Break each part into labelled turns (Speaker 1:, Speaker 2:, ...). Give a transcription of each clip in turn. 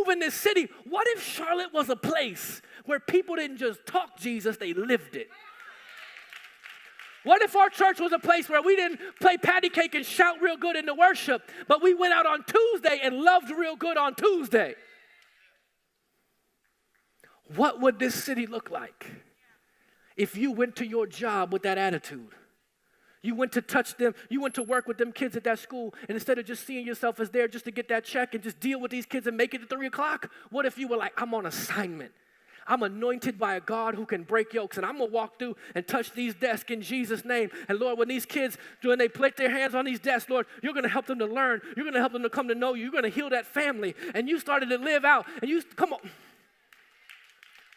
Speaker 1: move in this city. What if Charlotte was a place where people didn't just talk Jesus, they lived it? What if our church was a place where we didn't play patty cake and shout real good in the worship, but we went out on Tuesday and loved real good on Tuesday? What would this city look like if you went to your job with that attitude? You went to touch them, you went to work with them kids at that school, and instead of just seeing yourself as there just to get that check and just deal with these kids and make it to 3 o'clock, what if you were like, I'm on assignment. I'm anointed by a God who can break yokes, and I'm going to walk through and touch these desks in Jesus' name. And Lord, when these kids, when they place their hands on these desks, Lord, you're going to help them to learn. You're going to help them to come to know you. You're going to heal that family. And you started to live out, and you, come on.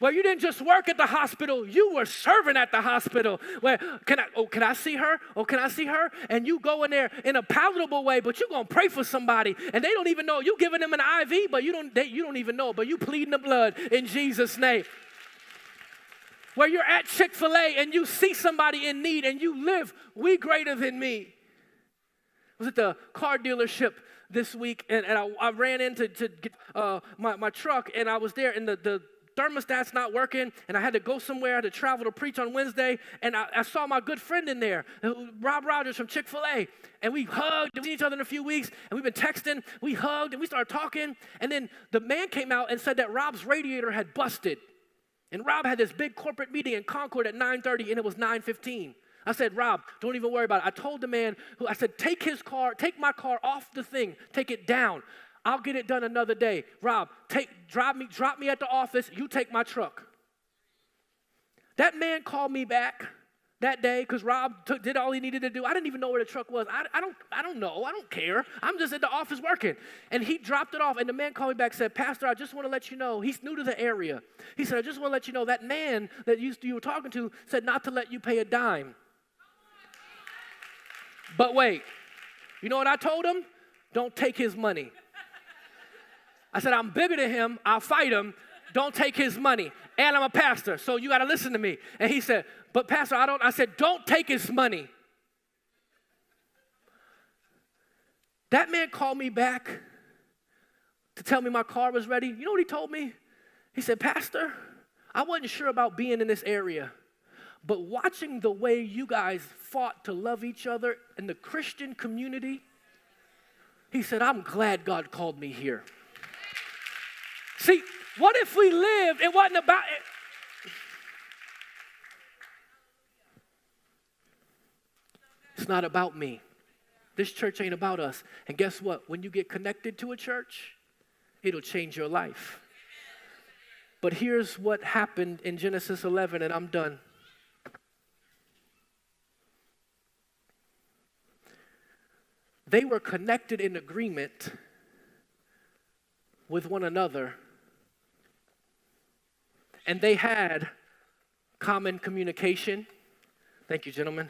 Speaker 1: Well, you didn't just work at the hospital, you were serving at the hospital. Where, can I see her? Oh, can I see her? And you go in there in a palatable way, but you're going to pray for somebody, and they don't even know. You giving them an IV, but you don't even know, but you pleading the blood in Jesus' name. Where you're at Chick-fil-A, and you see somebody in need, and you live, we greater than me. I was at the car dealership this week, and I ran in to get my truck, and I was there, and the thermostat's not working, and I had to go somewhere. I had to travel to preach on Wednesday, and I saw my good friend in there, Rob Rogers from Chick-fil-A, and we hugged. We've seen each other in a few weeks, and we've been texting. We hugged, and we started talking, and then the man came out and said that Rob's radiator had busted, and Rob had this big corporate meeting in Concord at 9:30, and it was 9:15. I said, Rob, don't even worry about it. I told the man, I said, take my car off the thing, take it down. I'll get it done another day. Rob, drop me at the office. You take my truck. That man called me back that day because Rob did all he needed to do. I didn't even know where the truck was. I don't know. I don't care. I'm just at the office working. And he dropped it off. And the man called me back and said, Pastor, I just want to let you know. He's new to the area. He said, I just want to let you know that man that you were talking to said not to let you pay a dime. But wait, you know what I told him? Don't take his money. I said, I'm bigger than him. I'll fight him. Don't take his money. And I'm a pastor, so you got to listen to me. And he said, but Pastor, I said, don't take his money. That man called me back to tell me my car was ready. You know what he told me? He said, Pastor, I wasn't sure about being in this area, but watching the way you guys fought to love each other in the Christian community, he said, I'm glad God called me here. See, what if we lived, it wasn't about it. It's not about me. This church ain't about us. And guess what? When you get connected to a church, it'll change your life. But here's what happened in Genesis 11, and I'm done. They were connected in agreement with one another. And they had common communication. Thank you, gentlemen.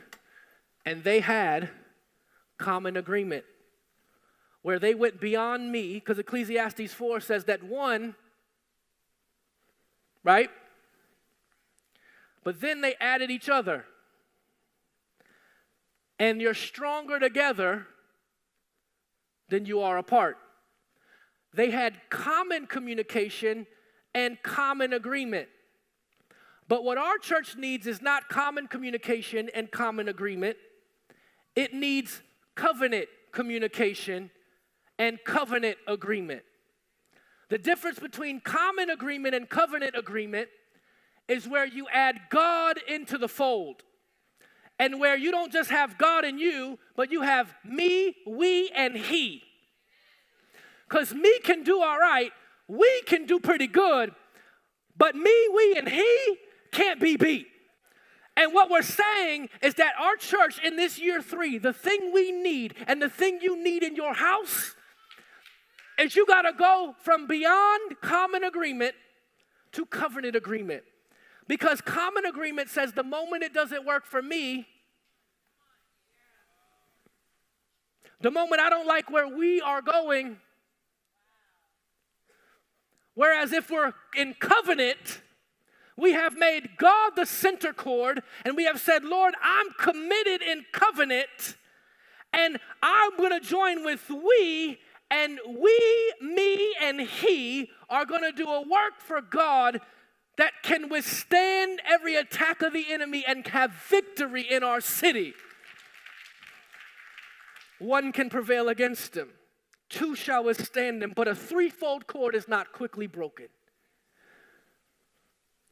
Speaker 1: And they had common agreement. Where they went beyond me, because Ecclesiastes 4 says that one, right? But then they added each other. And you're stronger together than you are apart. They had common communication and common agreement. But what our church needs is not common communication and common agreement. It needs covenant communication and covenant agreement. The difference between common agreement and covenant agreement is where you add God into the fold. And where you don't just have God and you, but you have me, we, and he. Because me can do all right, we can do pretty good, but me, we, and he can't be beat. And what we're saying is that our church in this year 3, the thing we need and the thing you need in your house is you got to go from beyond common agreement to covenant agreement. Because common agreement says the moment it doesn't work for me, the moment I don't like where we are going. Whereas if we're in covenant, we have made God the center chord, and we have said, Lord, I'm committed in covenant, and I'm going to join with we, And we, me, and he are going to do a work for God that can withstand every attack of the enemy and have victory in our city. One can prevail against him. Two shall withstand him, but a threefold cord is not quickly broken.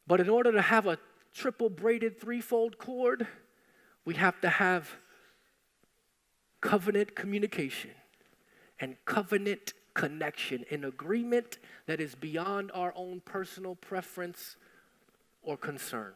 Speaker 1: But in order to have a triple braided threefold cord, we have to have covenant communication and covenant connection, an agreement that is beyond our own personal preference or concern.